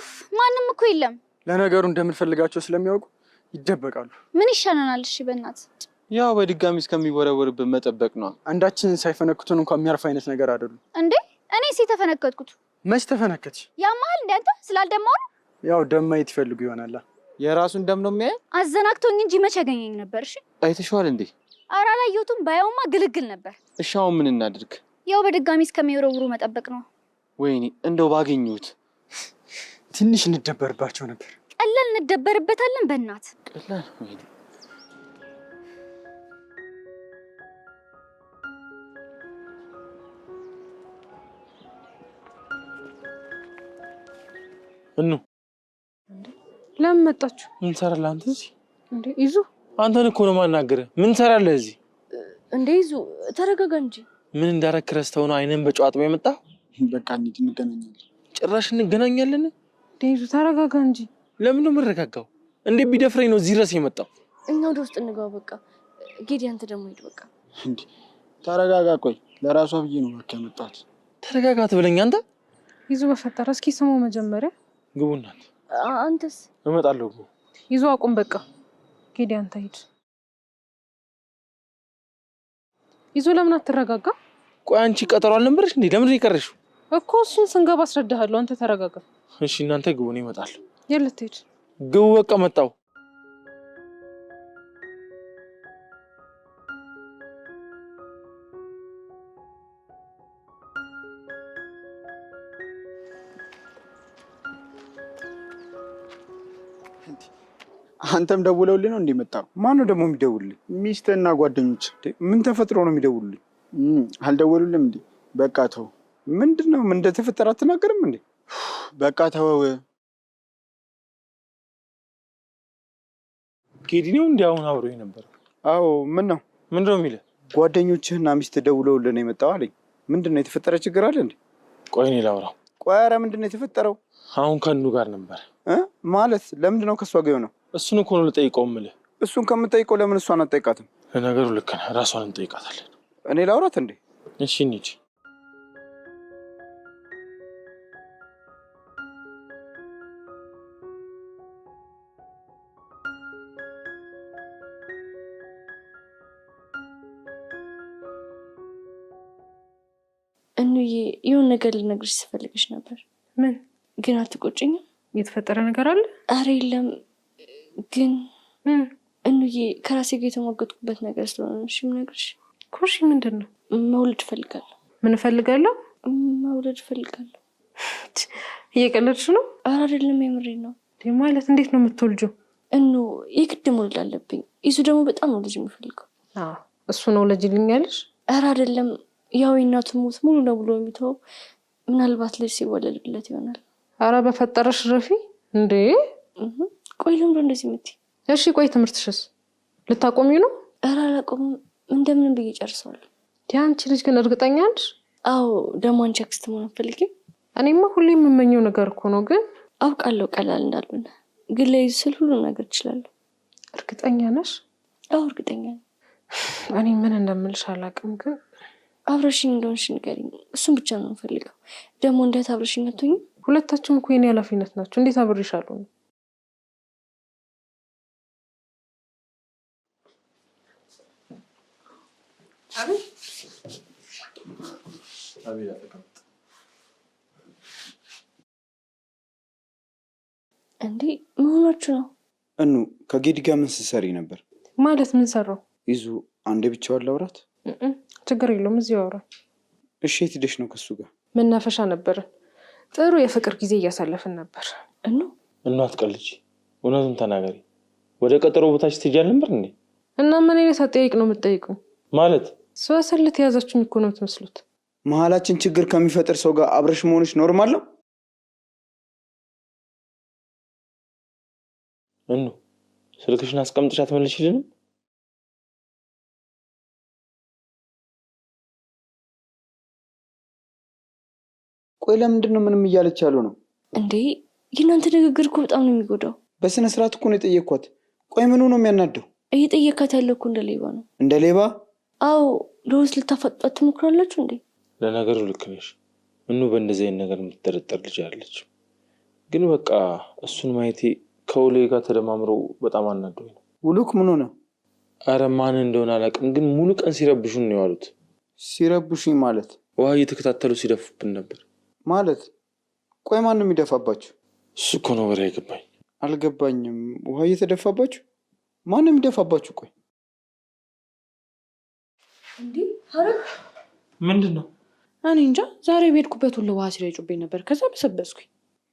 ኡፍ ማንም እኮ የለም። ለነገሩ እንደምንፈልጋቸው ስለሚያውቁ ይደበቃሉ። ምን ይሻለናል? እሺ በእናት ያው በድጋሚ እስከሚወረወርብን መጠበቅ ነው። አንዳችንን ሳይፈነክቱን እንኳን የሚያርፍ አይነት ነገር አይደሉም። እንዴ እኔ ሲተፈነከትኩት መች ተፈነከትሽ? ያማል እንዴ አንተ ስላልደማው ነው። ያው ደም ማየት ይፈልጉ ይሆናል። የራሱን ደም ነው የሚያይ። አዘናግቶኝ እንጂ መች ያገኘኝ ነበር። እሺ አይተሽዋል እንዴ? ኧረ አላየሁትም። ባየውማ ግልግል ነበር። እሺ አሁን ምን እናድርግ? ያው በድጋሚ እስከሚወረውሩ መጠበቅ ነው። ወይኔ እንደው ባገኙት ትንሽ እንደበርባቸው ነበር። ቀላል እንደበርበታለን በእናት ቀላል። ወይኔ እኑ ለምን መጣችሁ? ምን ሰራለህ አንተ እዚህ? እንዴ ይዙ አንተን እኮ ነው የማናገርህ። ምን ሰራለህ እዚህ? እንዴ ይዙ ተረጋጋ እንጂ። ምን እንዳረክ ረስተው ነው አይነን በጨዋታ የመጣው? በቃ እንሂድ እንገናኛለን። ጭራሽ እንገናኛለን? እንዴ ይዙ ተረጋጋ እንጂ። ለምን ነው የምረጋጋው? እንዴ ቢደፍረኝ ነው እዚህ ድረስ የመጣው? እኛ ወደ ውስጥ እንገባ በቃ። ጌዲ አንተ ደግሞ ሂድ በቃ። እንዴ ተረጋጋ። ቆይ ለራሷ ብዬ ነው በቃ የመጣሁት። ተረጋጋ ትበለኝ አንተ? ይዙ በፈጠረ እስኪ ስሙ መጀመሪያ። ግቡና አንተስ? እመጣለሁ። ይዙ አቁም በቃ። ጌዲ አንተ ሂድ። ይዙ ለምን አትረጋጋ? ቆይ አንቺ ቀጠሮ አልነበረሽ እንዴ? ለምን ይቀርሽው? እኮ እሱን ስንገባ አስረዳሃለሁ። አንተ ተረጋጋ። እሺ እናንተ ግቡ፣ እኔ እመጣለሁ። የት ልትሄድ? ግቡ በቃ መጣሁ። አንተም ደውለውልኝ ነው እንደመጣው? ማን ነው ደግሞ የሚደውልልኝ? ሚስትና ጓደኞች። ምን ተፈጥሮ ነው የሚደውልልኝ? አልደወሉልም እንዴ? በቃ ተው። ምንድነው? ምን እንደተፈጠረ አትናገርም እንዴ? በቃ ተው። ጌዲ ነው እንዴ አሁን አብሮኝ ነበር? አዎ። ምን ነው? ምንድነው የሚለው? ጓደኞችህና ሚስት ደውለውልህ ነው የመጣው አለኝ። ምንድነው የተፈጠረ ችግር አለ እንዴ? ቆይ እኔ ላውራው። ቆይ ኧረ ምንድነው የተፈጠረው? አሁን ከእኑ ጋር ነበር ማለት ለምንድነው ከሷ ጋር የሆነው? እሱን እኮ ነው ልጠይቀው የምልህ። እሱን ከምጠይቀው ለምን እሷን አትጠይቃትም? ለነገሩ ልክ ነህ፣ ራሷን እንጠይቃታለን። እኔ ላውራት እንዴ? እሺ እንሂድ። እንዬ የሆነ ነገር ልነግርሽ ስፈልግሽ ነበር። ምን ግን አትቆጭኝም? የተፈጠረ ነገር አለ? አረ የለም ግን እንዬ ከራሴ ጋር የተሟገጥኩበት ነገር ስለሆነ እሺ የምነግርሽ። ኮሽ ምንድን ነው? መውለድ እፈልጋለሁ። ምን እፈልጋለሁ? መውለድ እፈልጋለሁ። እየቀለድሽ ነው? አረ አይደለም የምሬን ነው። ማለት እንዴት ነው የምትወልጂው? የግድ መውለድ አለብኝ። ይዙ ደግሞ በጣም ነው ልጅ የሚፈልገው። እሱ ነው ልጅ ልኛለሽ? አረ አይደለም ያው የእናቱ ሞት ሙሉ ነው ብሎ የሚተው ምናልባት ልጅ ሲወለድለት ይሆናል። አረ በፈጠረሽ ረፊ እንዴ! ቆይ ለምን እንደዚህ የምትይ? እሺ ቆይ ትምህርትሽስ ልታቆሚው ነው? አረ አላቆምም፣ እንደምንም ብዬ ጨርሰዋለሁ። አንቺ ልጅ ግን እርግጠኛ ነሽ? አዎ ደግሞ አንቺ አክስት መሆን አትፈልጊም? እኔማ ሁሌ የምመኘው ነገር እኮ ነው። ግን አውቃለሁ ቀላል እንዳልሆነ፣ ግን ለይዙ ስል ሁሉ ነገር እችላለሁ። እርግጠኛ ነሽ? አዎ እርግጠኛ ነኝ። እኔ ምን እንደምልሽ አላውቅም፣ ግን አብረሽኝ እንደሆንሽ ንገሪኝ። እሱን ብቻ ነው የምፈልገው። ደግሞ እንዴት አብረሽኝ አትሆኝም? ሁለታችሁም እኮ የኔ ኃላፊነት ናቸው። እንዴት አብሬሻለሁ? እንዴ መሆናችሁ ነው? ከጌዲ ጋር ምን ስትሰሪ ነበር? ማለት ምን ሰራው? ይዙ አንዴ ብቻዋን ላውራት? ችግር የለውም እዚሁ አውራ። እሺ የት ሄደሽ ነው ከሱ ጋር? መናፈሻ ነበርን። ጥሩ የፍቅር ጊዜ እያሳለፍን ነበር። አትቀልጂ፣ እውነቱን ተናገሪ። ወደ ቀጠሮ ቦታች ትሄጃል ነበር እንዴ? እና ምን አይነት አጠያይቅ ነው የምትጠይቁኝ? ማለት ሰው አሰልት የያዛችሁኝ እኮ ነው የምትመስሉት። መሀላችን ችግር ከሚፈጥር ሰው ጋር አብረሽ መሆንሽ ኖርማል ነው? ስልክሽን አስቀምጥሽ አትመልሽልንም? ቆይ ለምንድን ነው ምንም እያለች ያለው ነው እንዴ? የእናንተ ንግግር እኮ በጣም ነው የሚጎዳው። በስነ ስርዓት እኮ ነው የጠየኳት። ቆይ ምኑ ነው የሚያናደው? እየጠየካት ያለው እኮ እንደ ሌባ ነው። እንደ ሌባ? አዎ። ለውዝ ልታፈጣት ትሞክራላችሁ እንዴ? ለነገሩ ልክ ነሽ። በእንደዚህ አይነት ነገር የምትጠረጠር ልጅ አለች። ግን በቃ እሱን ማየቴ ከውሌ ጋር ተደማምሮ በጣም አናዶኝ ነው። ውሉክ ምን ሆነ? አረ ማን እንደሆነ አላውቅም፣ ግን ሙሉ ቀን ሲረብሹን ነው የዋሉት። ሲረብሹኝ ማለት? ውሃ እየተከታተሉ ሲደፉብን ነበር ማለት? ቆይ ማን ነው የሚደፋባችሁ? እሱ እኮ ነው ወሬ አይገባኝ። አልገባኝም። ውሃ እየተደፋባችሁ? ማን ነው የሚደፋባችሁ? ቆይ እንዴ ሀረግ ምንድን ነው? እኔ እንጃ። ዛሬ በሄድኩበት ሁሉ ውሃ ሲረጩብኝ ነበር። ከዛ በሰበስኩኝ።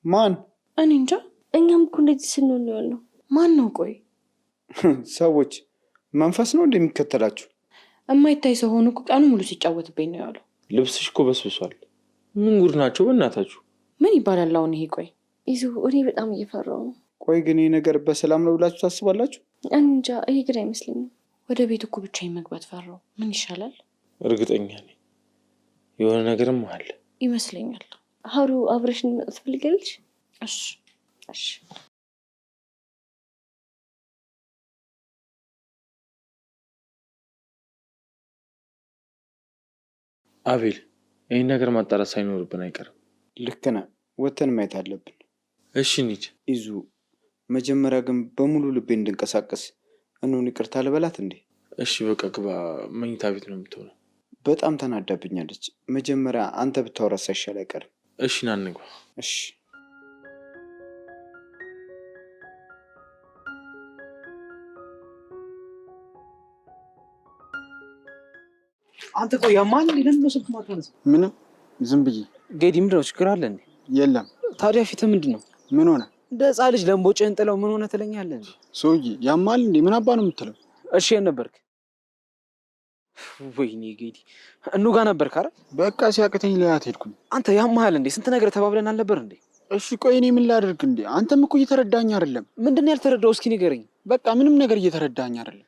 ማን? እኔ እንጃ። እኛም እኮ እንደዚህ ስንሆን ነው ያለው። ማን ነው? ቆይ ሰዎች መንፈስ ነው እንደሚከተላችሁ? የማይታይ ሰው ሆኖ እኮ ቀኑ ሙሉ ሲጫወትብኝ ነው ያለው። ልብስሽ እኮ በስብሷል። ምን ጉድ ናቸው በእናታችሁ። ምን ይባላል አሁን ይሄ? ቆይ ይዙ እኔ በጣም እየፈራው ነው። ቆይ ግን ይህ ነገር በሰላም ነው ብላችሁ ታስባላችሁ? እንጃ ይሄ ግን አይመስለኝም። ወደ ቤት እኮ ብቻዬን መግባት ፈራው። ምን ይሻላል? እርግጠኛ ነኝ የሆነ ነገርም አለ ይመስለኛል። ሀሩ አብረሽ እንድመጣ ትፈልጊያለሽ? እሺ እሺ። አቤል፣ ይህን ነገር ማጣራት ሳይኖርብን አይቀርም። ልክ ነህ። ወተን ማየት አለብን። እሺ እንሂድ። ይዙ መጀመሪያ ግን በሙሉ ልቤ እንድንቀሳቀስ እኑን ይቅርታ ልበላት እንዴ? እሺ በቃ ግባ። መኝታ ቤት ነው የምትሆነው። በጣም ተናዳብኛለች። መጀመሪያ አንተ ብታወራ ሳይሻል አይቀርም። እሺ ና እንግባ። እሺ አንተ ቆይ ያማል ለምን ነው ስልክ ማታነሳ? ምንም ዝም ብዬ። ጌዲ ምንድነው ችግር አለ እንዴ? የለም። ታዲያ ፊት ምንድነው? ምን ሆነ? እንደ ሕፃን ልጅ ለምቦጭህን ጥለው ምን ሆነ ትለኛለህ እንዴ? ሰውዬ ያማል እንዴ? ምን አባ ነው የምትለው? እሺ የት ነበርክ? ወይኔ ጌዲ እኑ ጋር ነበርክ አይደል? በቃ ሲያቅተኝ ሊያት ሄድኩኝ። አንተ ያማል እንዴ? ስንት ነገር ተባብለን አልነበር እንዴ? እሺ ቆይ እኔ ምን ላድርግ እንዴ? አንተም እኮ እየተረዳኝ አይደለም። ምንድነው ያልተረዳው? እስኪ ንገረኝ። በቃ ምንም ነገር እየተረዳኝ አይደለም።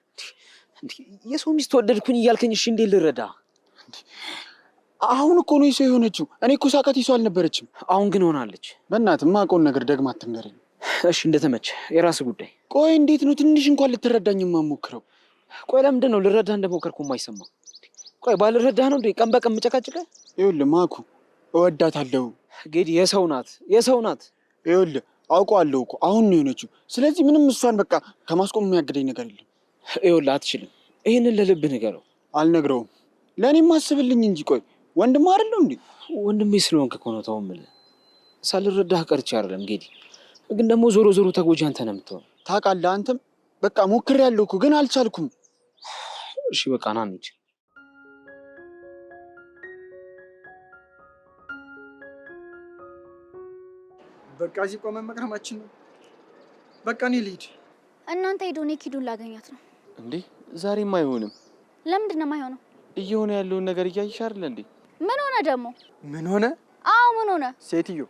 እንዴ የሰው ሚስት ወደድኩኝ እያልከኝ እሺ እንዴ ልረዳ? አሁን እኮ ነው ይሰው የሆነችው። እኔ እኮ ሳቀት ይሰው አልነበረችም። አሁን ግን ሆናለች። በእናትህ የማውቀውን ነገር ደግማ አትንገረኝ። እሺ እንደተመቸ የራስህ ጉዳይ። ቆይ እንዴት ነው ትንሽ እንኳን ልትረዳኝ የማሞክረው? ቆይ ለምንድን ነው ልረዳ እንደሞከርኩ የማይሰማ? ቆይ ባልረዳህ ነው እንዴ ቀን በቀን የምጨቃጭቅህ? ይኸውልህ ማኩ እወዳታለሁ። ጌዲ የሰው ናት የሰው ናት። ይኸውልህ አውቀዋለሁ እኮ አሁን ነው የሆነችው። ስለዚህ ምንም እሷን በቃ ከማስቆም የሚያግደኝ ነገር የለም። ይኸውልህ አትችልም። ይህንን ለልብህ ንገረው። አልነግረውም። ለእኔም አስብልኝ እንጂ። ቆይ ወንድም አይደለው እንዴ? ወንድሜ ስለሆንክ እኮ ነው ተው የምልህ። ሳልረዳህ ቀርቼ አይደለም ጌዲ። ግን ደግሞ ዞሮ ዞሮ ተጎጂ አንተ ነው የምትሆነው። ታውቃለህ አንተም። በቃ ሞክሬያለሁ እኮ ግን አልቻልኩም። እሺ በቃ ና እንሂድ። በቃ እዚህ ቆመን መቅረማችን ነው። በቃ እኔ ልሂድ። እናንተ ሄዶ እኔ ኪዱን ላገኛት ነው። እንዴ ዛሬም አይሆንም። ለምንድን ነው የማይሆነው? እየሆነ ያለውን ነገር እያየሽ አይደል እንዴ? ምን ሆነ ደግሞ? ምን ሆነ? አዎ ምን ሆነ? ሴትዮ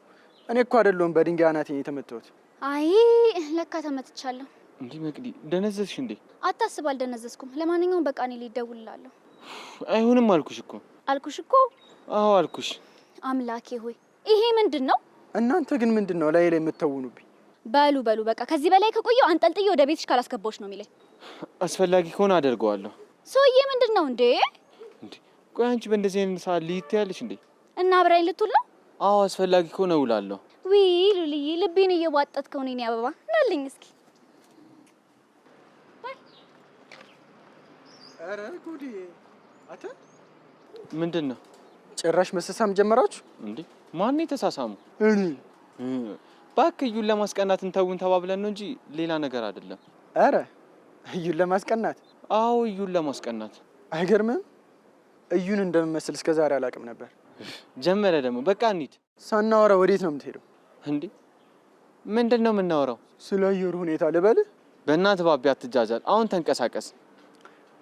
እኔ እኮ አይደለሁም በድንጋይ አናቴ የተመታሁት። አይ ለካ ተመትቻለሁ። እንዴ መቅዲ ደነዘዝሽ እንዴ? አታስብ፣ አልደነዘዝኩም። ለማንኛውም በቃ እኔ ልደውልልሃለሁ። አይሆንም አልኩሽ እኮ። አልኩሽ እኮ። አዎ አልኩሽ። አምላኬ ሆይ ይሄ ምንድን ነው? እናንተ ግን ምንድን ነው ላይ የምትተውኑብኝ? በሉ በሉ በቃ ከዚህ በላይ ከቆየው አንጠልጥዬ ወደ ቤትሽ ካላስገባሁሽ ነው የሚለኝ። አስፈላጊ ከሆነ አደርገዋለሁ። ሰውዬ ምንድን ነው እንዴ? እንዴ ቆይ አንቺ በእንደዚህ አይነት ሰዓት ልይት ያለሽ እንዴ? እና አብራኝ ልትውል ነው? አዎ አስፈላጊ ከሆነ እውላለሁ። ዊ ሉልዬ ልቤን እየዋጠጥከው ነው። እኔ አበባ ናልኝ እስኪ። ኧረ ጉዴ! አተ ምንድን ነው? ጭራሽ መሰሳም ጀመራችሁ እንዴ? ማን የተሳሳሙ? እኔ እባክህ እዩን ለማስቀናት እንተውን ተባብለን ነው እንጂ ሌላ ነገር አይደለም። ኧረ እዩን ለማስቀናት? አዎ እዩን ለማስቀናት። አይገርምም? እዩን እንደምመስል እስከ ዛሬ አላውቅም ነበር። ጀመረ ደግሞ። በቃ እንሂድ። ሳናወራ ወዴት ነው የምትሄደው? እንዴ ምንድን ነው የምናወራው? ስለ አየሩ ሁኔታ ልበልህ? በእናትህ ባቢ አትጃጃል። አሁን ተንቀሳቀስ።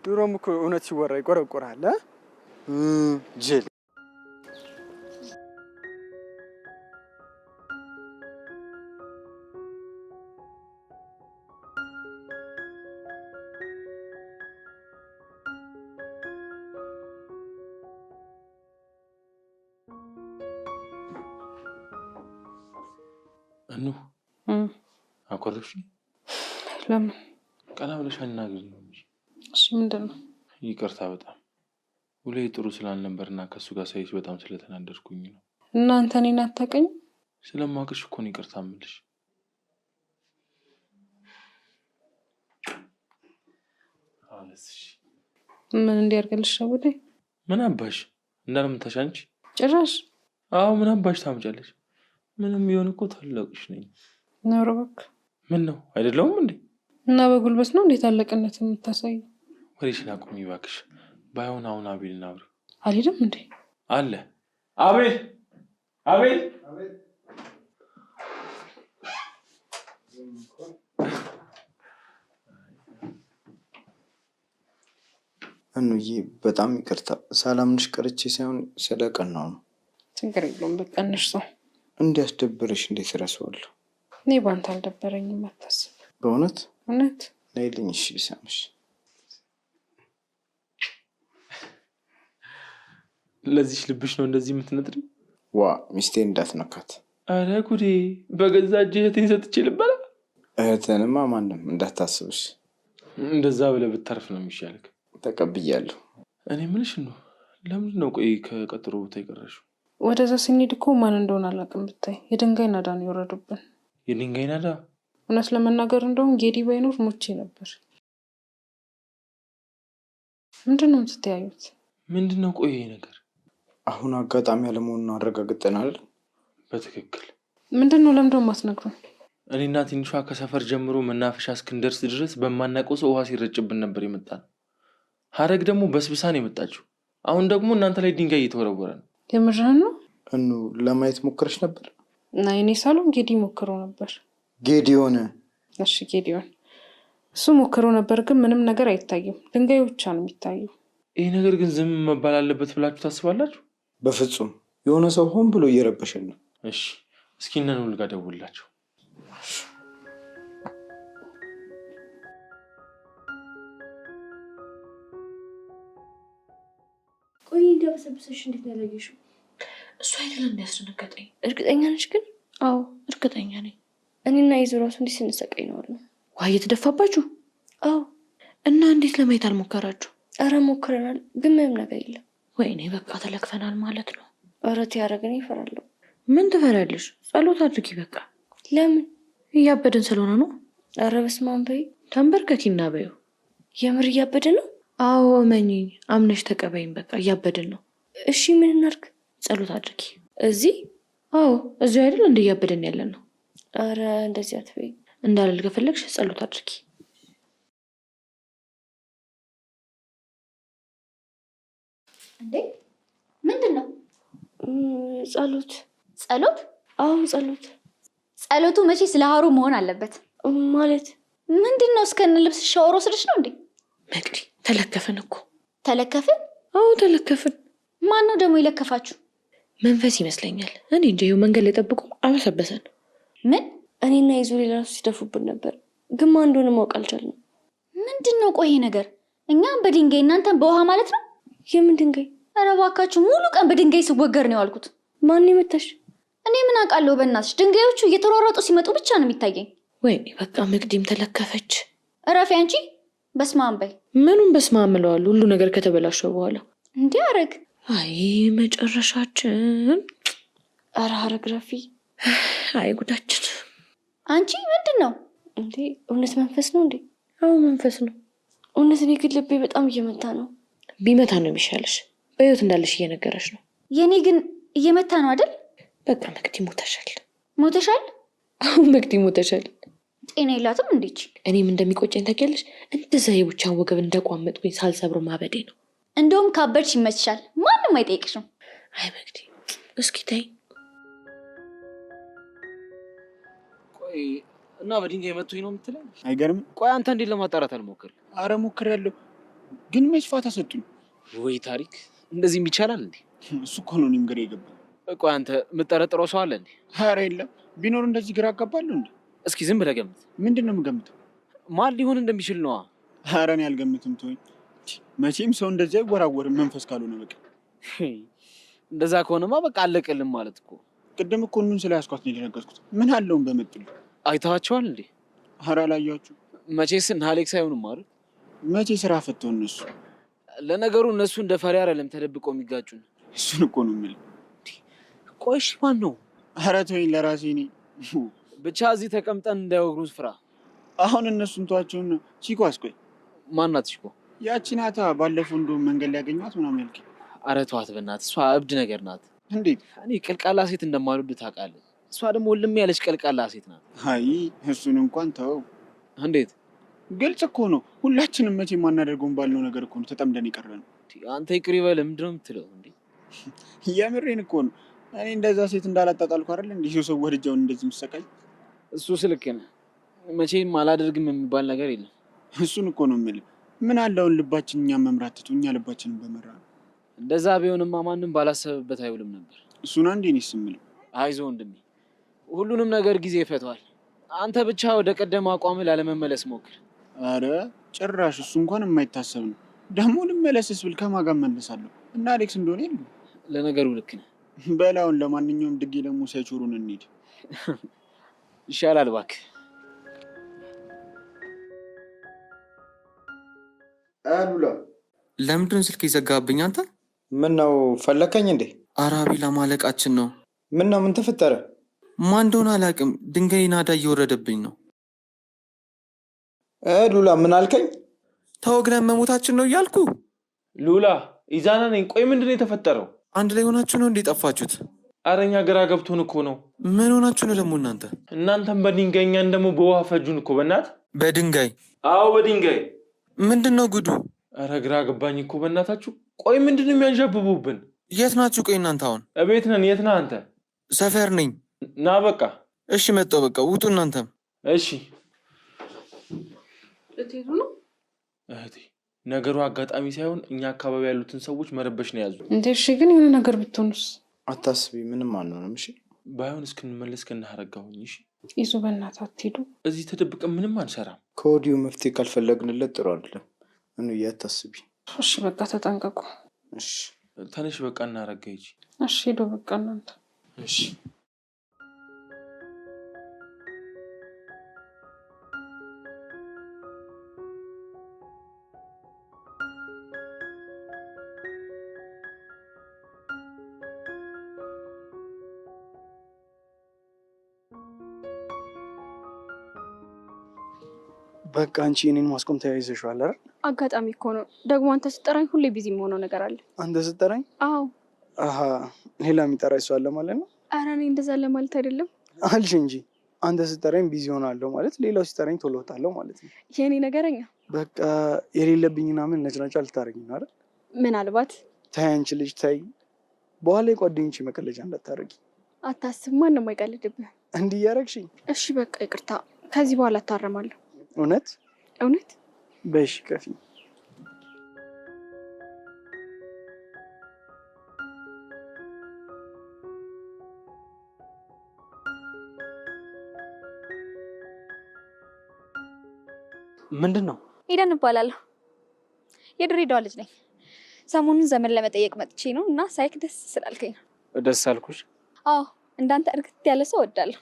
ድሮም እኮ እውነት ሲወራ ይቆረቆራል። ጅል እኑ አኮረፍሽ? ለምን? ቀና ብለሽ አናግሪኝ ነው እንጂ። እሺ ምንድን ነው? ይቅርታ በጣም ውሌ ጥሩ ስላልነበርና ከሱ ጋር ሳይሽ በጣም ስለተናደድኩኝ ነው። እናንተ እኔን አታውቅኝም? ስለማውቅሽ እኮ ነው ይቅርታ የምልሽ። አለስሽ ምን እንዲያርገልሽ ነው ጉዴ? ምን አባሽ እንዳልምታሽ አንቺ ጭራሽ? አዎ ምን አባሽ ታምጫለሽ? ምንም ቢሆን እኮ ታላቅሽ ነኝ። ነው ረበክ። ምን ነው አይደለሁም እንዴ? እና በጉልበት ነው እንዴ ታላቅነት የምታሳየው? ወሬሽን አቁሚ እባክሽ። ባይሆን አሁን አቤልን አውሪ። አልሄድም እንዴ? አለ አቤል አቤል እኑዬ በጣም ይቅርታ ሳላምንሽ ቀርቼ ሳይሆን ስለቀናው ነው። ችግር የለውም በቃ እንርሳው። እንዲያስደብርሽ እንዴት እረሳዋለሁ? እኔ ባንተ አልደበረኝም አታስብ። በእውነት እውነት ነይልኝ። እሺ ልሳምሽ። ለዚህሽ ልብሽ ነው እንደዚህ የምትነጥሪው? ዋ ሚስቴ እንዳትነካት። አረ ጉዴ! በገዛ እጅህ እህቴን ሰጥቼ ልበላ? እህትንማ ማንም እንዳታስብሽ። እንደዛ ብለህ ብታርፍ ነው የሚሻልክ። ተቀብያለሁ። እኔ ምንሽ ነው? ለምንድን ነው ቆይ ከቀጠሮ ቦታ የቀረሽው? ወደዛ ስንሄድ እኮ ማን እንደሆነ አላውቅም። ብታይ የድንጋይ ናዳ ነው የወረዱብን። የድንጋይ ናዳ? እውነት ለመናገር እንደውም ጌዲ ባይኖር ሞቼ ነበር። ምንድን ነው የምትተያዩት? ምንድን ነው ቆይ ነገር? አሁን አጋጣሚ ያለመሆኑን አረጋግጠናል። በትክክል። ምንድን ነው ለምንድን ነው የማትነግሩን? እኔና ትንሿ ከሰፈር ጀምሮ መናፈሻ እስክንደርስ ድረስ በማናውቀው ሰው ውሃ ሲረጭብን ነበር የመጣን። ሀረግ ደግሞ በስብሳን የመጣችው። አሁን ደግሞ እናንተ ላይ ድንጋይ እየተወረወረ ነው። የምርህን ነው? እኑ ለማየት ሞክረሽ ነበር? እና የኔ ሳሎን ጌዲ ሞክሮ ነበር። ጌዲዮን? እሺ ጌዲዮን እሱ ሞክሮ ነበር፣ ግን ምንም ነገር አይታይም። ድንጋዩ ብቻ ነው የሚታየው። ይሄ ነገር ግን ዝም መባል አለበት ብላችሁ ታስባላችሁ? በፍጹም የሆነ ሰው ሆን ብሎ እየረበሸን ነው። እሺ እስኪ እነ ኑል ጋር ደውልላቸው። ቆይ እንዲያበሰብሰሽ እንዴት ነው ያለየሽው? እሱ አይደለም እንዲያስደነገጠኝ። እርግጠኛ ነሽ ግን? አዎ እርግጠኛ ነኝ። እኔና ይዞ ራሱ እንዲህ ስንሰቃይ ነው አለ። ውሃ እየተደፋባችሁ? አዎ። እና እንዴት ለማየት አልሞከራችሁ? አረ ሞክረናል፣ ግን ምንም ነገር የለም። ወይኔ በቃ ተለክፈናል ማለት ነው። አረ ያረገን ይፈራለሁ። ምን ትፈሪያለሽ? ጸሎት አድርጊ በቃ። ለምን? እያበድን ስለሆነ ነው። አረ በስመ አብ በይ። ተንበርከኪና በይው። የምር እያበደ ነው? አዎ እመኚኝ፣ አምነሽ ተቀበይኝ። በቃ እያበድን ነው። እሺ ምን እናድርግ? ጸሎት አድርጊ። እዚህ? አዎ እዚሁ አይደል እንደ እያበድን ያለን ነው። አረ እንደዚህ አትበይ። እንዳልል ከፈለግሽ ጸሎት አድርጊ። እንዴ ምንድን ነው? ጸሎት። ጸሎት? አዎ ጸሎት። ጸሎቱ መቼ ስለ ሀሩ መሆን አለበት? ማለት ምንድን ነው? እስከነ ልብስ ሻወር ወስደሽ ነው እንዴ? መቅዲ ተለከፍን እኮ። ተለከፍን? አዎ ተለከፍን። ማን ነው ደግሞ የለከፋችሁ? መንፈስ ይመስለኛል። እኔ እንጂ ይኸው መንገድ ላይ ጠብቁ አበሰበሰን። ምን? እኔና ይዞ ሌላ ራሱ ሲደፉብን ነበር፣ ግን ማን እንደሆነ ማወቅ አልቻልንም። ምንድን ነው ቆይ ነገር? እኛም በድንጋይ እናንተን በውሃ ማለት ነው? የምን ድንጋይ? ኧረ እባካችሁ ሙሉ ቀን በድንጋይ ስወገር ነው ያልኩት። ማን የመታሽ? እኔ ምን አውቃለሁ? በእናትሽ ድንጋዮቹ እየተሯሯጡ ሲመጡ ብቻ ነው የሚታየኝ። ወይኔ በቃ መቅዲም ተለከፈች። እረፊ አንቺ። በስመ አብ በይ። ምኑን በስመ አብ እለዋለሁ? ሁሉ ነገር ከተበላሸ በኋላ እንዴ አረግ። አይ መጨረሻችን። አረ ሀረግ ረፊ። አይ ጉዳችን። አንቺ ምንድን ነው እንዴ? እውነት መንፈስ ነው እንዴ? አዎ መንፈስ ነው እውነት። እኔ ግን ልቤ በጣም እየመታ ነው። ቢመታ ነው የሚሻለሽ። በህይወት እንዳለሽ እየነገረሽ ነው። የኔ ግን እየመታ ነው አይደል? በቃ መቅዲ ሞተሻል። ሞተሻል? አሁን መቅዲ ሞተሻል። ጤና የላትም እንዴች? እኔም እንደሚቆጨኝ ታውቂያለሽ። እንደዛ የቡቻን ወገብ እንደቋመጥኩኝ ሳልሰብር ማበዴ ነው። እንደውም ካበድሽ ይመችሻል፣ ማንም አይጠይቅሽም። አይ መቅዲ እስኪ ተይ። ቆይ እና በድንጋይ መቱኝ ነው የምትለኝ? አይገርም? ቆይ አንተ እንዴት ለማጣራት አልሞክር? አረ ሞክሬያለሁ፣ ግን መች ፋታ ሰጡኝ። ወይ ታሪክ! እንደዚህም ይቻላል እንዴ? እሱ እኮ ነው እኔም ግራ የገባኝ። ቆይ አንተ የምጠረጥረው ሰው አለ እንዴ? አረ የለም፣ ቢኖር እንደዚህ ግራ አጋባለሁ እንዴ? እስኪ ዝም ብለህ ገምት። ምንድን ነው የምገምተው? ማን ሊሆን እንደሚችል ነዋ። አረ እኔ አልገምትም፣ ተወኝ። መቼም ሰው እንደዚህ አይወራወርም መንፈስ ካልሆነ በቃ። እንደዛ ከሆነማ በቃ አለቀልም ማለት እኮ። ቅድም እኮ እኑን ስለያዝኳት ነው የደነገጥኩት። ምን አለውን በመጥሉ። አይተዋቸዋል እንዴ? አረ አላየኋቸውም። መቼስ እነ አሌክስ አይሆኑም አይደል? መቼ ስራ ፈተው እነሱ። ለነገሩ እነሱ እንደ ፈሪ አይደለም ተደብቀው የሚጋጩን። እሱን እኮ ነው የምልህ። ቆይ እሺ ማን ነው? ኧረ ተወኝ ለራሴ ነኝ። ብቻ እዚህ ተቀምጠን እንዳይወግሩት ፍራ። አሁን እነሱን ተዋቸውና ቺኮ አስቆይ። ማናት ቺኮ? ያቺ ናታ ባለፈው እንደውም መንገድ ላይ ያገኘኋት ምናምን ያልከኝ። ኧረ ተዋት በእናትህ፣ እሷ እብድ ነገር ናት። እንዴት? እኔ ቀልቃላ ሴት እንደማልወድ ታውቃለህ። እሷ ደግሞ ልም ያለች ቀልቃላ ሴት ናት። አይ እሱን እንኳን ተው። እንዴት? ግልጽ እኮ ነው። ሁላችንም መቼ የማናደርገውን ባልነው ነገር እኮ ነው ተጠምደን የቀረን። አንተ ይቅር ይበል። ምንድን ነው የምትለው እንዴ? የምሬን እኮ ነው። እኔ እንደዛ ሴት እንዳላጣጣልኩ አይደል እንዴ ሰው ወድጃውን እንደዚህ የምሰቃይ። እሱ ስልክ ነህ። መቼም አላደርግም የሚባል ነገር የለም። እሱን እኮ ነው የምልህ። ምን አለውን ልባችን እኛን መምራት ትቶ እኛ ልባችንን በመራ ነው። እንደዛ ቢሆንማ ማንም ባላሰበበት አይውልም ነበር። እሱን አንዴ እኔስ የምልህ። አይዞህ ወንድሜ፣ ሁሉንም ነገር ጊዜ ይፈታዋል። አንተ ብቻ ወደ ቀደመ አቋምህ ላለመመለስ ሞክር። አረ ጭራሽ እሱ እንኳን የማይታሰብ ነው። ደግሞ ልመለስስ ብል ከማን ጋር እመለሳለሁ? እና አሌክስ እንደሆነ የሉ። ለነገሩ ልክ ነህ። በላውን ለማንኛውም ድጌ ደግሞ ሳይቾሩን እንሂድ ይሻላል እባክህ። አሉላ ለምንድን ስልክ ይዘጋብኝ? አንተ ምን ነው ፈለከኝ እንዴ? አራቢላ ማለቃችን ነው። ምን ነው ምን ተፈጠረ? ማን እንደሆነ አላውቅም። ድንጋይ ናዳ እየወረደብኝ ነው። ሉላ ምን አልከኝ? ተወግነን መሞታችን ነው እያልኩ። ሉላ ኢዛና ነኝ። ቆይ ምንድን ነው የተፈጠረው? አንድ ላይ ሆናችሁ ነው እንዴ ጠፋችሁት? አረኛ ግራ ገብቶን እኮ ነው። ምን ሆናችሁ ነው ደግሞ እናንተ? እናንተም በድንጋይ እኛን ደግሞ በውሃ ፈጁን እኮ። በእናት በድንጋይ? አዎ በድንጋይ። ምንድን ነው ጉዱ? አረ ግራ ገባኝ እኮ በእናታችሁ። ቆይ ምንድን ነው የሚያንዣብቡብን? የት ናችሁ? ቆይ እናንተ አሁን? እቤት ነን። የት ነህ አንተ? ሰፈር ነኝ። ና በቃ። እሺ መጣሁ። በቃ ውጡ እናንተም። እሺ ልትሄዱ ነው? እህቴ ነገሩ አጋጣሚ ሳይሆን እኛ አካባቢ ያሉትን ሰዎች መረበሽ ነው ያዙ። እንዴ እሺ፣ ግን የሆነ ነገር ብትሆኑስ? አታስቢ፣ ምንም አንሆንም። እሺ ባይሆን እስክንመለስ ከነሐረጋሁኝ። እሺ ይዙ በእናትህ አትሄዱ። እዚህ ተደብቀን ምንም አንሰራም። ከወዲሁ መፍትሄ ካልፈለግንለት ጥሩ አይደለም። እንዬ አታስቢ። እሺ በቃ ተጠንቀቁ። እሺ ተነሽ በቃ እናረጋ ይጂ። እሺ ሄዶ በቃ እናንተ። እሺ በቃ አንቺ እኔን ማስቆም ተያይዘሽዋል አይደል? አጋጣሚ እኮ ነው። ደግሞ አንተ ስጠራኝ ሁሌ ቢዚ የሆነው ነገር አለ። አንተ ስጠራኝ? አዎ። አሃ ሌላ የሚጠራኝ ሰው አለ ማለት ነው? ኧረ እኔ እንደዛ ለማለት አይደለም አልሽ እንጂ። አንተ ስጠራኝ ቢዚ ሆናለሁ ማለት፣ ሌላው ሲጠራኝ ቶሎ እወጣለሁ ማለት ነው። የኔ ነገረኛ። በቃ የሌለብኝ ምናምን ነጭናጫ ልታደርጊኝ ነው አይደል? ምናልባት። ታይ አንቺ ልጅ ታይ፣ በኋላ የጓደኞቼ መቀለጃ እንዳታደርጊ። አታስብ፣ ማንም አይቀልድብህ። እንዲህ እያደረግሽኝ። እሺ በቃ ይቅርታ። ከዚህ በኋላ እታረማለሁ። እውነት እውነት? በሽ ከፊ ምንድን ነው? ኤደን እባላለሁ። የድሬዳዋ ልጅ ነኝ። ሰሞኑን ዘመን ለመጠየቅ መጥቼ ነው እና ሳይክ ደስ ስላልከኝ ነው። ደስ አልኩሽ? አዎ እንዳንተ እርግጥ ያለ ሰው እወዳለሁ።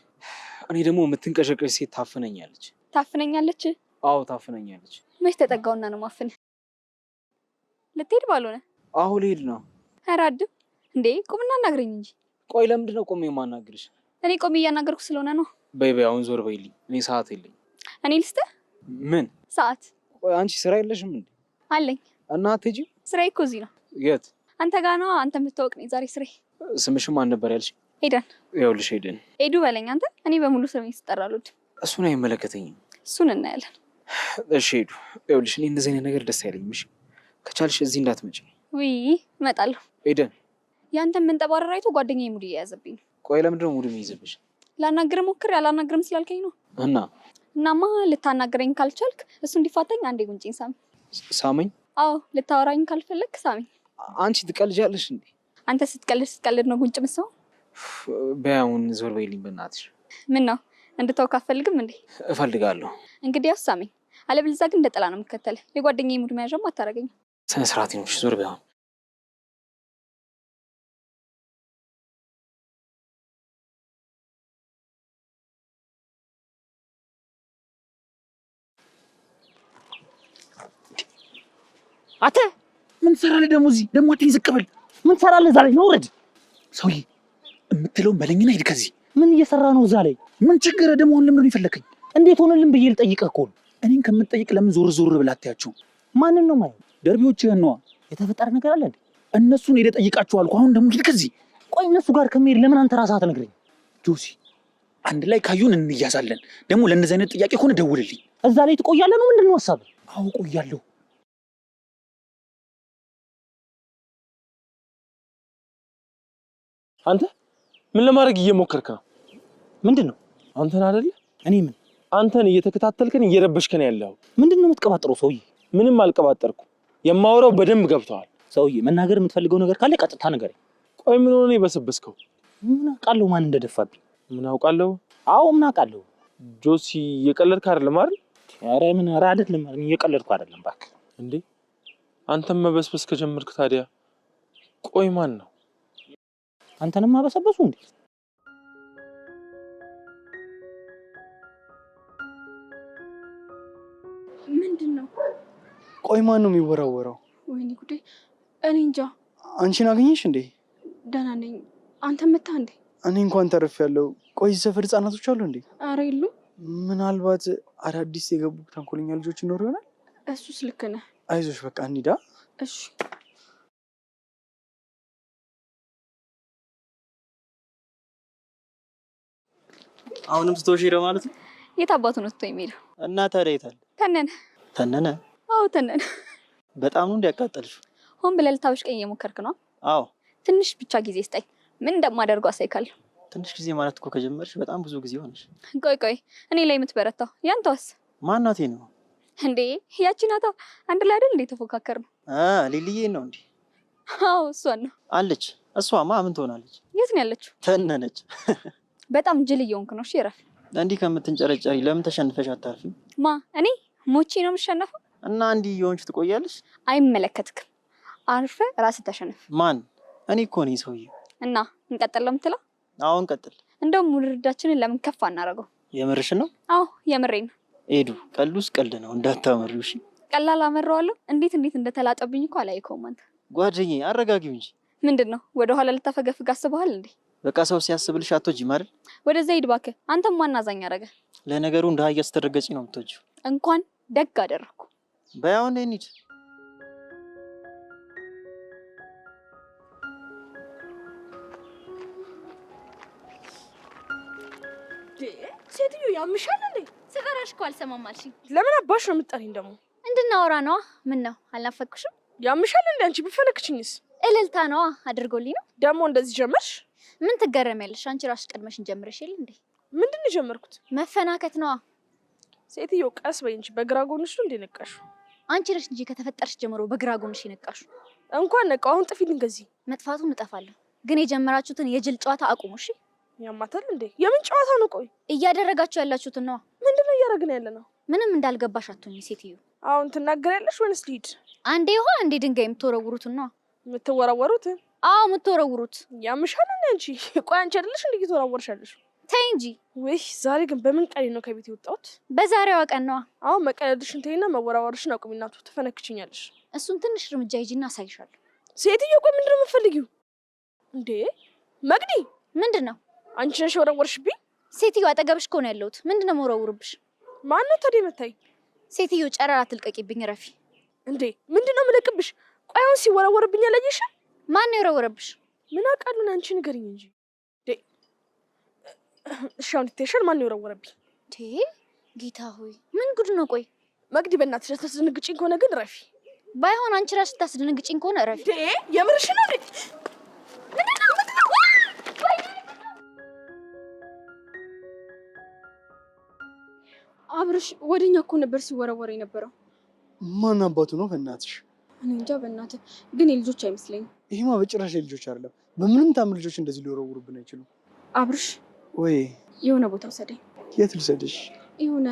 እኔ ደግሞ የምትንቀሸቀሽ ሴት ታፍነኛለች። ታፍነኛለች? አዎ ታፍነኛለች። መች ተጠጋውና ነው ማፍን? ልትሄድ ባልሆነ? አሁ ልሄድ ነው። ኧረ አድም እንዴ ቁምና አናግረኝ እንጂ። ቆይ ለምንድን ነው ቆሜ የማናግርሽ? እኔ ቆሜ እያናገርኩ ስለሆነ ነው። በይ በይ አሁን ዞር በይልኝ። እኔ ሰዓት የለኝ። እኔ ልስጥህ? ምን ሰዓት? ቆይ አንቺ ስራ የለሽም እንዴ? አለኝ። እና አትሄጂም? ስራዬ እኮ እዚህ ነው። የት? አንተ ጋ ነዋ። አንተ የምትታወቅ ነኝ ዛሬ ስራዬ። ስምሽም ማን ነበር ያልሽ? ኤደን። ይኸውልሽ ኤደን። ኤዱ በለኝ አንተ። እኔ በሙሉ ስሜ ስጠራ አልወድም። እሱን አይመለከተኝም። እሱን እናያለን። እሺ ሄዱ። ይኸውልሽ እኔ እንደዚህ አይነት ነገር ደስ አይለኝም። እሺ ከቻልሽ እዚህ እንዳትመጪ። ውይ እመጣለሁ። ኤደን ያንተን መንጠባረር አይቶ ጓደኛዬ ሙድ እየያዘብኝ ነው። ቆይ ለምንድን ነው ሙድ የሚይዝብሽ? ላናግር ሞክር ያላናግርም ስላልከኝ ነው። እናማ ልታናግረኝ ካልቻልክ እሱ እንዲፋታኝ አንዴ ጉንጭኝ ሳሚ። ሳመኝ? አዎ ልታወራኝ ካልፈለግ ሳሚ። አንቺ ትቀልጃለሽ እንዴ? አንተ ስትቀልድ ነው ጉንጭ ምሰው። በያውን ዞር በይልኝ በእናትሽ። ምን ነው እንድተው ካፈልግም እንዴ? እፈልጋለሁ። እንግዲህ ያው ሳሚ። አለበለዚያ ግን እንደ ጥላ ነው የምትከተል። የጓደኛዬ ሙድ መያዣም አታረገኝም። ስነ ስርዓት ይኑርሽ። ዞር በያውን። አተ ምን ትሰራለህ ደግሞ እዚህ? ደግሞ አትይኝ ዝቅ በል። ምን ትሰራለህ ዛሬ? ነው ውረድ። ሰውዬ የምትለውን በለኝና ሂድ ከዚህ። ምን እየሰራ ነው እዛ ላይ? ምን ችግር ደግሞ አሁን ለምን ይፈልከኝ? እንዴት ሆነልን ብዬ ልጠይቅህ እኮ ነው። እኔን ከምትጠይቅ ለምን ዞር ዞር ብላ አትያቸው? ማንን ነው ማለት? ደርቢዎችህን ነዋ። የተፈጠረ ነገር አለ እንዴ? እነሱን ሄደህ ጠይቃቸው አልኩህ። አሁን ደግሞ ሂድ ከዚህ። ቆይ እነሱ ጋር ከመሄድ ለምን አንተ ራስህ አትነግረኝ? ጆሲ አንድ ላይ ካዩን እንያዛለን። ደግሞ ለእነዚህ አይነት ጥያቄ ከሆነ ደውልልኝ። እዛ ላይ ትቆያለህ ነው? ምንድን ነው ሀሳብህ? አዎ ቆያለሁ። አንተ ምን ለማድረግ እየሞከርክ ነው? ምንድን ነው? አንተን አይደለ? እኔ ምን? አንተን እየተከታተልከን እየረበሽከን ያለው። ምንድን ነው የምትቀባጥረው ሰውዬ? ምንም አልቀባጠርኩ። የማወራው በደንብ ገብተዋል። ሰውዬ መናገር የምትፈልገው ነገር ካለ ቀጥታ ንገረኝ። ቆይ ምን ሆነ የበሰበስከው? ምን አውቃለሁ ማን እንደደፋብኝ? ምን አውቃለሁ? አዎ ምን አውቃለሁ? ጆሲ እየቀለድክ አይደለም አይደል? ኧረ ምን ኧረ አይደለም፣ እየቀለድኩ አይደለም እባክህ። እንዴ አንተም መበስበስ ከጀመርክ ታዲያ ቆይ ማን ነው? አንተንም አበሰበሱ እንዴ? ምንድነው? ቆይ ማን ነው የሚወራወረው? ወይኔ ጉዴ! እኔ እንጃ። አንቺን አገኘሽ እንዴ? ደህና ነኝ። አንተ መታ እንዴ? እኔ እንኳን ተርፌያለሁ። ቆይ ሰፈር ህጻናቶች አሉ እንዴ? ኧረ የሉም። ምናልባት አዳዲስ የገቡ ተንኮለኛ ልጆች ይኖሩ ይሆናል። እሱስ ልክ ነህ። አይዞሽ በቃ እንሂዳ። እሺ አሁንም ስትወሽ ሄደ ማለት ነው? የት አባቱ ነው ትቶ የሚሄደው? እና ታዲያ የት አለ? ተነነ። ተነነ? አዎ ተነነ። በጣም ነው እንዲያቃጠልሽው። ሆን ብለህ ልታበሽቀኝ እየሞከርክ ነው? አዎ። ትንሽ ብቻ ጊዜ ስጠኝ። ምን እንደማደርገው አሳይካለሁ። ትንሽ ጊዜ ማለት እኮ ከጀመርሽ በጣም ብዙ ጊዜ ሆነሽ። ቆይ እኔ ላይ የምትበረታው ያንተዋስ? ማናቴ ነው እንዴ? ያቺ ናታ። አንድ ላይ አይደል እንዴ ተፎካከር ነው? ሊልዬ ነው እንዴ? አዎ እሷን ነው አለች። እሷማ ምን ትሆናለች? የት ነው ያለችው? ተነነች። በጣም ጅል እየሆንክ ነው። እሺ እረፍ። እንዲህ ከምትንጨረጨሪ ለምን ተሸንፈሽ አታርፊም? ማ እኔ ሞቼ ነው የምሸነፈው? እና እንዲህ እየሆንሽ ትቆያለሽ? አይመለከትክም። አርፈ ራስህ ተሸነፍ። ማን? እኔ እኮ ነኝ ሰውዬው። እና እንቀጥል ለምትለው? አዎ እንቀጥል። እንደውም ውድድራችንን ለምን ከፍ አናደርገው? የምርሽን ነው? አዎ የምሬን ነው። ኤዱ ቀልዱስ ቀልድ ነው እንዳታመሪው እሺ። ቀላል አመራዋለሁ። እንዴት እንደተላጠብኝ እኮ አላየከውም አንተ። ጓደኛዬ አረጋጊው እንጂ። ምንድነው ወደ ኋላ ልታፈገፍግ አስበሃል እንዴ? በቃ ሰው ሲያስብልሽ አትወጂም አይደል? ወደዛ ሂድ እባክህ። አንተም ማናዛኝ አደረገ። ለነገሩ እንደ አህያ ስትረገጪ ነው የምትወጂው። እንኳን ደግ አደረኩ። በያው እንሂድ። ሴትዮ ያምሻል እንዴ? ስጠራሽ እኮ አልሰማም አልሽኝ። ለምን አባሽ ነው የምትጠሪኝ ደግሞ? እንድናወራ ነዋ። ምን ነው አልናፈቅሽም? ያምሻል እንዴ? አንቺ ብፈነክችኝስ? እልልታ ነዋ። አድርጎልኝ ነው ደግሞ እንደዚህ ጀመርሽ? ምን ትገረሚያለሽ? አንቺ ራስሽ ቀድመሽን ጀምረሽ የለ እንዴ? ምንድን ነው የጀመርኩት? መፈናከት ነዋ። ሴትዮ ቀስ በይ እንጂ በግራ ጎንሽ ነው እንዴ ነቃሽ? አንቺ ነሽ እንጂ ከተፈጠርሽ ጀምሮ በግራ ጎንሽ ይነቃሽ። እንኳን ነቃው። አሁን ጥፊልኝ ከዚህ። መጥፋቱን እጠፋለሁ፣ ግን የጀመራችሁትን የጅል ጨዋታ አቁሙ እሺ? ያማታል እንዴ? የምን ጨዋታ ነው? ቆይ እያደረጋችሁ ያላችሁትን ነዋ። ምንድነው እያደረግን ያለ ነው? ምንም እንዳልገባሽ አትሁኝ ሴትዮ። አሁን ትናገሪያለሽ ወይስ ልሂድ? አንዴ ይሆን አንዴ ድንጋይ የምትወረውሩትን ነዋ። የምትወራወሩት? አዎ የምትወረውሩት። ያምሻል እንዴ አንቺ? ቆይ አንቺ አይደለሽ እንዴ እየተወራወርሻለሽ? ተይ እንጂ። ወይ ዛሬ ግን በምን ቀን ነው ከቤት የወጣሁት? በዛሬዋ ቀን ነዋ። አሁን መቀለድሽን ተይና መወራወርሽን አቁሚና ትፈነክችኛለሽ። እሱን ትንሽ እርምጃ ሂጂና አሳይሻለሁ። ሴትዮ ቆይ ምንድን ነው የምትፈልጊው እንዴ? መግዲ ምንድን ነው? አንቺ ነሽ ወረወርሽብኝ? ሴትዮ አጠገብሽ እኮ ነው ያለሁት። ምንድን ነው የምወረውርብሽ? ማን ነው ታዲያ መታኝ? ሴትዮ ጨረራ አትልቀቂብኝ፣ ረፊ። እንዴ ምንድን ነው የምለቅብሽ? ቆይ አሁን ሲወረወርብኝ አላየሽ? ማን ነው የወረወረብሽ? ምን አውቃለሁ እኔ። አንቺ ንገሪኝ እንጂ። እሺ አሁን ይተሻል። ማን ነው የወረወረብኝ? ጌታ ሆይ ምን ጉድ ነው? ቆይ መግዲ በእናትሽ ልታስደነግጪኝ ከሆነ ግን ረፊ። ባይሆን አንቺ ራስሽ ልታስደነግጪኝ ከሆነ ረፊ። የምርሽ ነው እንዴ? አብርሽ ወደኛ እኮ ነበር ሲወረወር የነበረው። ማን አባቱ ነው? በእናትሽ እኔ እንጃ። በእናትህ ግን የልጆች አይመስለኝም። ይሄማ በጭራሽ የልጆች አይደለም። በምንም ታም ልጆች እንደዚህ ሊወረውሩብን አይችሉም። አብርሽ ወይ የሆነ ቦታ ወሰደኝ። የት ልሰድሽ? የሆነ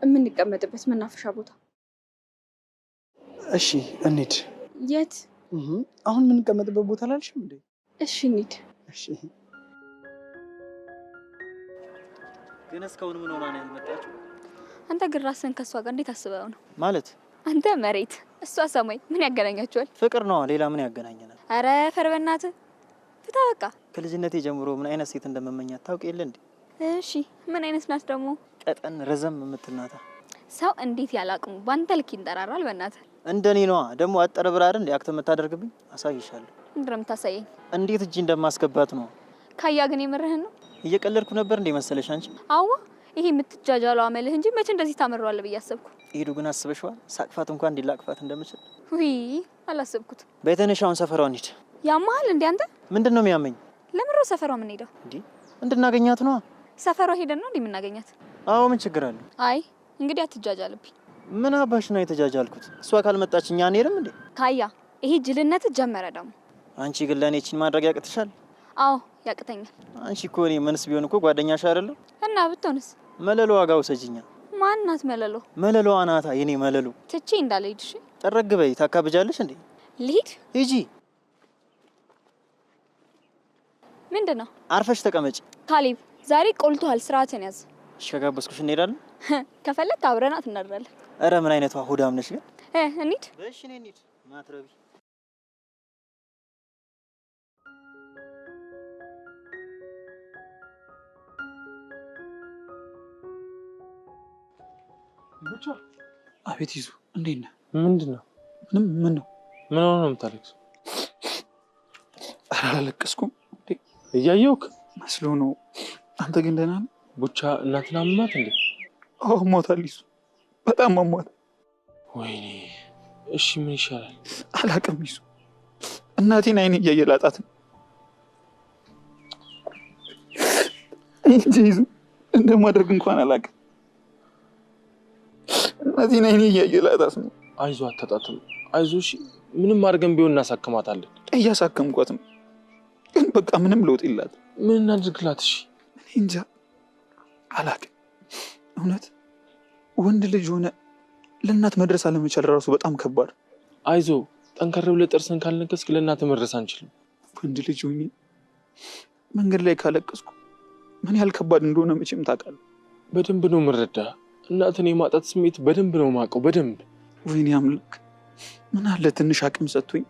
የምንቀመጥበት መናፈሻ ቦታ። እሺ እንሂድ። የት? አሁን የምንቀመጥበት ቦታ አላልሽም እንዴ? እሺ እንሂድ። እሺ ግን እስካሁን ምን ሆና ነው የመጣችው? አንተ ግን ራስህን ከሷ ጋር እንዴት አስበው ነው? ማለት አንተ መሬት እሷ ሰማይ፣ ምን ያገናኛቸዋል? ፍቅር ነው። ሌላ ምን ያገናኘናል? አረ ፈር በእናትህ ፍታ በቃ። ከልጅነቴ ጀምሮ ምን አይነት ሴት እንደመመኛት ታውቅ የለ እንዴ? እሺ ምን አይነት ናት ደግሞ? ቀጠን ረዘም የምትናታ። ሰው እንዴት ያላቅሙ ባንተ ልክ ይንጠራራል በእናትህ። እንደኔ ነዋ ደግሞ አጠረ ብራር እንዴ አክተ የምታደርግብኝ አሳይሻለሁ። ምንድነው የምታሳየኝ? እንዴት እጂ እንደማስገባት ነው። ካያ ግን የምርህን ነው? እየቀለድኩ ነበር እንዴ መሰለሽ አንቺ? አዋ ይሄ የምትጃጃለው አመልህ እንጂ መቼ እንደዚህ ታመረዋለህ ብዬ አሰብኩ። ሄዱ ግን አስበሽዋል? ሳቅፋት እንኳን እንዲላቅፋት እንደምችል? ውይ አላሰብኩት። በተነሻውን ሰፈሯን እንሂድ። ያማል እንዴ አንተ? ምንድነው የሚያመኝ? ለምን ነው ሰፈሯ ምን ሄደው? እንዴ እንድናገኛት ነው። ሰፈሯ ሄደን ነው እንዴ የምናገኛት? አዎ ምን ችግር አለ? አይ እንግዲህ አትጃጃልብኝ። ምን አባሽ ነው የተጃጃልኩት? እሷ ካልመጣች እኛ አንሄድም እንዴ? ካያ ይሄ ጅልነት ጀመረ ደግሞ። አንቺ ግን ለኔ እቺን ማድረግ ያቅትሻል? አዎ ያቅተኛል። አንቺ እኮ እኔ ምንስ ቢሆን እኮ ጓደኛሽ አይደለም? እና ብትሆንስ? መለሎ ዋጋው ሰጂኛ። ማናት መለሎ? መለሎ አናታ የኔ መለሎ። ትቼ እንዳልሄድ እሺ? ጠረግ በይ። ታካብጃለሽ እንዴ? ልሂድ? ሂጂ። ምንድነው? አርፈሽ ተቀመጪ። ካሌብ ዛሬ ቆልቷል፣ ስርዓትን ያዝ። እሺ ከጋበዝኩሽ እንሄዳለን። ከፈለክ አብረናት እናድራለን። አረ ምን አይነቷ ሆዳም ነሽ ግን? እንሂድ። እሺ እንሂድ። ማትረቢ ብቻ አቤት ይዙ እንዴት ነህ? ምንድነው? ምን ነው? ምን ሆነ ነው የምታለቅሰው? ኧረ አላለቀስኩም። እያየሁህ መስሎ ነው። አንተ ግን ደህና ነህ? ቡቻ እናትና አሟት እንዴ? አዎ ሞታል። ይዙ በጣም አሟት። ወይኔ እሺ ምን ይሻላል? አላውቅም ይዙ። እናቴን አይኔ እያየ ላጣት ነው እንጂ ይዙ እንደማደርግ እንኳን አላውቅም። እናቴን አይኔ እያየ ላጣት ነው። አይዞህ አታጣትም። አይዞህ እሺ ምንም አድርገን ቢሆን እናሳክማታለን። እያሳከምኳት ነው ግን በቃ ምንም ለውጥ የላትም። ምን እናድርግላት? እሺ እኔ እንጃ አላውቅም። እውነት ወንድ ልጅ ሆነ ለእናት መድረስ አለመቻል ራሱ በጣም ከባድ። አይዞህ ጠንከር ብለህ ጥርስን ካልነከስክ ለእናትህ መድረስ አንችልም። ወንድ ልጅ ሆኜ መንገድ ላይ ካለቀስኩ ምን ያህል ከባድ እንደሆነ መቼም ታውቃለህ። በደንብ ነው የምረዳህ። እናትን የማጣት ስሜት በደንብ ነው የማውቀው በደንብ። ወይኔ አምላክ ምን አለ ትንሽ አቅም ሰጥቶኝ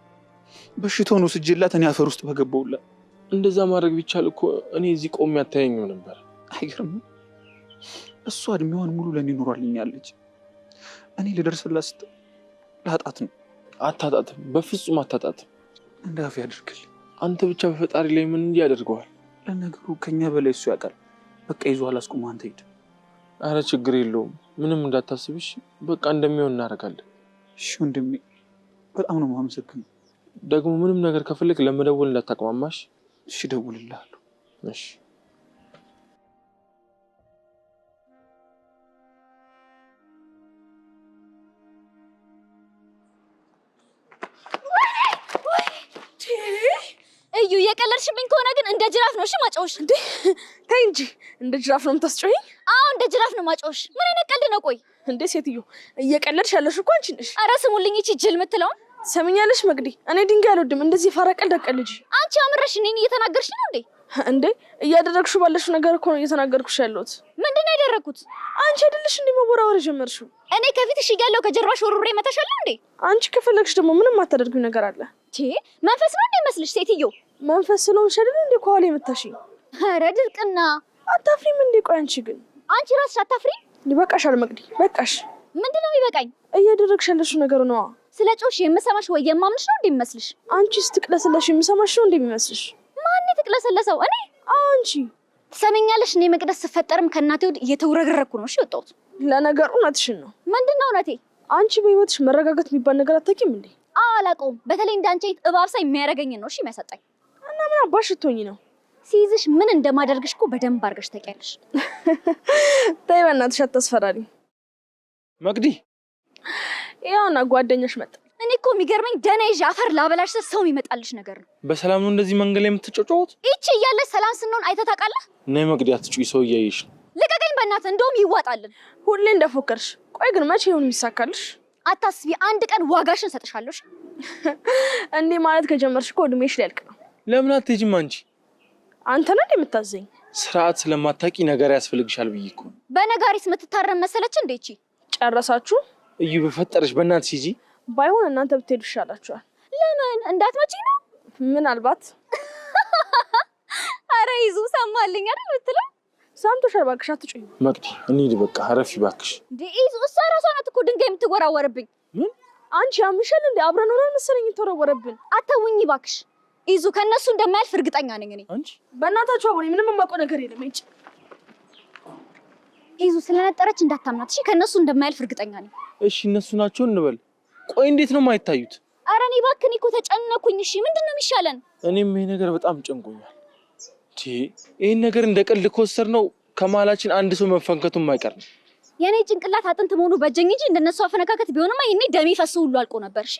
በሽታውን ወስጄላት እኔ አፈር ውስጥ በገባሁላት። እንደዛ ማድረግ ቢቻል እኮ እኔ እዚህ ቆሜ አታየኝም ነበር። አይገርምም? እሷ እድሜዋን ሙሉ ለእኔ ኖሯልኛለች። እኔ ልደርስላት ስትል ላጣት ነው። አታጣትም፣ በፍጹም አታጣትም። እንዳፍ ያድርግልኝ። አንተ ብቻ በፈጣሪ ላይ ምን ያደርገዋል? ለነገሩ ከኛ በላይ እሱ ያውቃል። በቃ ይዞ አላስቆም፣ አንተ ሂድ። አረ ችግር የለውም ምንም እንዳታስብሽ። በቃ እንደሚሆን እናደርጋለን። እሺ ወንድሜ በጣም ነው የማመሰግነው። ደግሞ ምንም ነገር ከፈለክ ለመደወል እንዳታቅማማሽ። እሺ እደውልልሃለሁ። እሺ እዩ የቀለድሽብኝ ከሆነ ግን እንደ ጅራፍ ነው እሺ ማጫወሽ። እንዴ ተይ እንጂ እንደ ጅራፍ ነው የምታስጮኝ? አዎ እንደ ጅራፍ ነው ማጫወሽ። ምን አይነት ቀልድ ነው? ቆይ እንዴ ሴትዮ እየቀለድሽ ያለሽ እኮ አንቺ ነሽ። አረ ስሙልኝ እቺ ጅል የምትለውን ሰምኛለሽ መግዲ። እኔ ድንጋይ አልወድም። እንደዚህ ፈራ ቀልድ አትቀልጂ። አንቺ አምረሽ እኔን እየተናገርሽ ነው እንዴ? እንዴ እያደረግሽው ባለሽው ነገር እኮ ነው እየተናገርኩሽ ያለሁት። ምንድን ነው ያደረኩት? አንቺ አይደለሽ እንዴ መወራወር ጀመርሽው? እኔ ከፊትሽ እያለሁ ከጀርባሽ ወርውሬ መታሻለሁ እንዴ? አንቺ ከፈለግሽ ደግሞ ምንም አታደርጊው ነገር አለ። መንፈስ ነው እንዴ መስልሽ ሴትዮ? መንፈስ ስለሆንሽ አይደል እንዴ ከኋላ የመታሽኝ? ኧረ ድርቅና አታፍሪም እንዴ? ቆይ አንቺ ግን አንቺ ራስሽ አታፍሪም? ይበቃሻል መግዲ በቃሽ። ምንድነው የሚበቃኝ? እያደረግሽ ያለሽው ነገር ነው። ስለ ጮሽ የምሰማሽ ወይ የማምንሽ ነው እንዴ የሚመስልሽ? አንቺ ስትቅለሰለሽ የምሰማሽ ነው እንዴ የሚመስልሽ? ማን ትቅለሰለሰው? እኔ? አንቺ ትሰሚኛለሽ? እኔ መቅደስ ስፈጠርም ከእናቴ ወድ እየተውረገረኩ ነው እሺ የወጣሁት። ለነገሩ እውነትሽን ነው። ምንድነው እውነቴ? አንቺ በህይወትሽ መረጋጋት የሚባል ነገር አታውቂም እንዴ? አዎ አላውቀውም። በተለይ እንዳንቺ አይነት እባብ ሳይ የሚያረገኝ ነው እሺ የሚያሳጣኝ። እና ምን አባሽ ልትሆኚ ነው? ሲይዝሽ ምን እንደማደርግሽ እኮ በደንብ አድርገሽ ታውቂያለሽ። ተይ በእናትሽ አታስፈራሪ መቅዲ። ያውና ጓደኛሽ መጣ። እኔ እኮ የሚገርመኝ ደህና ይዤ አፈር ላበላሽ ሰው የሚመጣልሽ ነገር ነው። በሰላም ነው እንደዚህ መንገድ ላይ የምትጮጮት? እቺ እያለሽ ሰላም ስንሆን አይተህ ታውቃለህ? ነይ መቅዲ አትጩይ፣ ሰው እያየሽ ነው። ልቀቀኝ በእናትህ፣ እንደውም ይዋጣልን። ሁሌ እንደፎከርሽ። ቆይ ግን መቼ ይሁን የሚሳካልሽ? አታስቢ፣ አንድ ቀን ዋጋሽን ሰጥሻለሽ። እንዴ ማለት ከጀመርሽ እኮ እድሜሽ ሊያልቅ ነው። ለምን አትሄጂም አንቺ? አንተ ነህ እንዴ የምታዘኝ? ስርዓት ስለማታውቂ ነገር ያስፈልግሻል ብዬ እኮ። በነጋሪስ የምትታረም መሰለች እንዴ? እቺ ጨረሳችሁ? እዩ በፈጠረሽ በእናትሽ ሂጂ። ባይሆን እናንተ ብትሄዱ ይሻላችኋል። ለምን እንዳትመጪ ነው? ምናልባት ኧረ ይዙ ሰማልኝ አይደል ብትለው ሰምቶሻል። እባክሽ አትጩኝ መቅዲ። እንሂድ በቃ አረፊ እባክሽ። እንዴ ይዙ እሷ ራሷ ናት እኮ ድንጋይ የምትወራወርብኝ። ምን አንቺ ያምሻል እንዴ? አብረን ሆነን መሰለኝ ተወረወረብን። አተውኝ እባክሽ። ይዙ ከነሱ እንደማያልፍ እርግጠኛ ነኝ እኔ። አንቺ በእናታችሁ አቦኔ ምንም የማውቀው ነገር የለም። እንጂ ይዙ ስለነጠረች እንዳታምናት እሺ። ከነሱ እንደማያልፍ እርግጠኛ ነኝ። እሺ እነሱ ናቸው እንበል። ቆይ እንዴት ነው የማይታዩት? ኧረ እኔ እባክህ እኔ እኮ ተጨነኩኝ። እሺ ምንድነው የሚሻለን? እኔም ይሄ ነገር በጣም ጨንቆኛል። ይሄን ነገር እንደ ቀልድ ከወሰድነው ከመሀላችን አንድ ሰው መፈንከቱ የማይቀር ነው። የኔ ጭንቅላት አጥንት መሆኑ በጀኝ እንጂ እንደነሱ አፈነካከት ቢሆንማ ይሄኔ ደሜ ፈሶ ሁሉ አልቆ ነበር። እሺ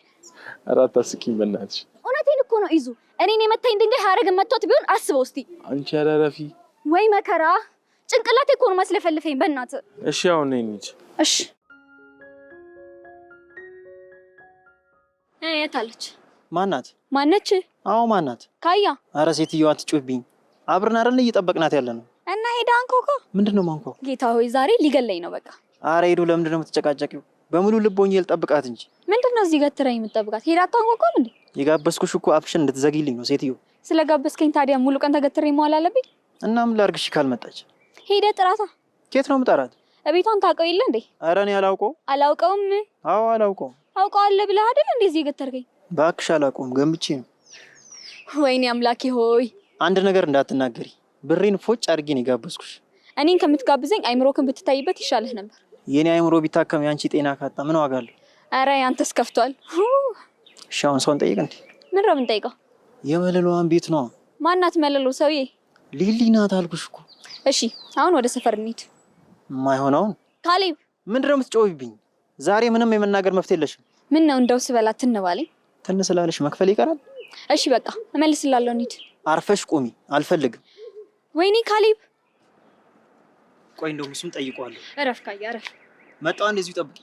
ኧረ አታስቂኝ በእናትሽ። እውነቴን እኮ ነው ይዙ። እኔን የመታኝ ድንጋይ ሀረግን መቷት ቢሆን አስበው እስቲ። አንቺ ኧረ ረፊ። ወይ መከራ። ጭንቅላቴ እኮ ነው ማስለፈልፈኝ በእናትህ። እሺ አሁን ነኝ እንጂ። እሺ የት አለች? ማናት? ማነች? አዎ ማናት? ካያ። አረ ሴትዮዋ አትጩህብኝ። አብረን አይደል እየጠበቅናት ያለ ነው። እና ሄዳ አንኳኳ። ምንድነው ማንኳኳ? ጌታ ሆይ ዛሬ ሊገለኝ ነው በቃ። አረ ሄዱ። ለምንድነው የምትጨቃጨቂው? በሙሉ ልብ ሆኜ ልጠብቃት እንጂ። ምንድነው እዚህ ገትረኝ የምትጠብቃት? ሄዳ አታንኳኳም እንዴ? የጋበዝኩሽ እኮ አፍሽን እንድትዘጊልኝ ነው ሴትዮ። ስለጋበዝከኝ ታዲያ ሙሉ ቀን ተገትሬ መዋል አለብኝ? እና ምን ላድርግሽ ካልመጣች? ሄደ ጥራታ። ኬት ነው የምጠራት? እቤቷን ታውቀው የለ እንዴ? አረ እኔ አላውቀውም። አላውቀውም? አዎ አላውቀውም። አውቀዋለሁ ብለህ አይደል እንዴ እዚህ ገተርከኝ? እባክሽ አላውቀውም፣ ገምቼ ነው። ወይኔ አምላኬ ሆይ። አንድ ነገር እንዳትናገሪ። ብሬን ፎጭ አድርጌ ነው የጋበዝኩሽ። እኔን ከምትጋብዘኝ አይምሮክን ብትታይበት ይሻልህ ነበር። የኔ አይምሮ ቢታከም ያንቺ ጤና ካጣ ምን ዋጋ አለው? አረ ያንተስ ከፍቷል። እሺ አሁን ሰውን ጠይቅ እንዴ? ምን ነው የምንጠይቀው? የመለሏን ቤት ነው። ማናት መለሎ? ሰውዬ ሊሊ ናት አልኩሽ እኮ። እሺ አሁን ወደ ሰፈር እንሂድ። የማይሆነውን ካሌብ። ምንድነው የምትጮህብኝ? ዛሬ ምንም የመናገር መፍትሄ የለሽም። ምን ነው እንደው ስበላት ትንባለኝ? ትንስላለሽ መክፈል ይቀራል። እሺ በቃ እመልስላለሁ። እንሂድ። አርፈሽ ቁሚ። አልፈልግም። ወይኔ ካሌብ። ቆይ እንደው እሱን ጠይቀዋለሁ። እረፍ ካያ እረፍ። መጣው እንደዚሁ ጠብቂ።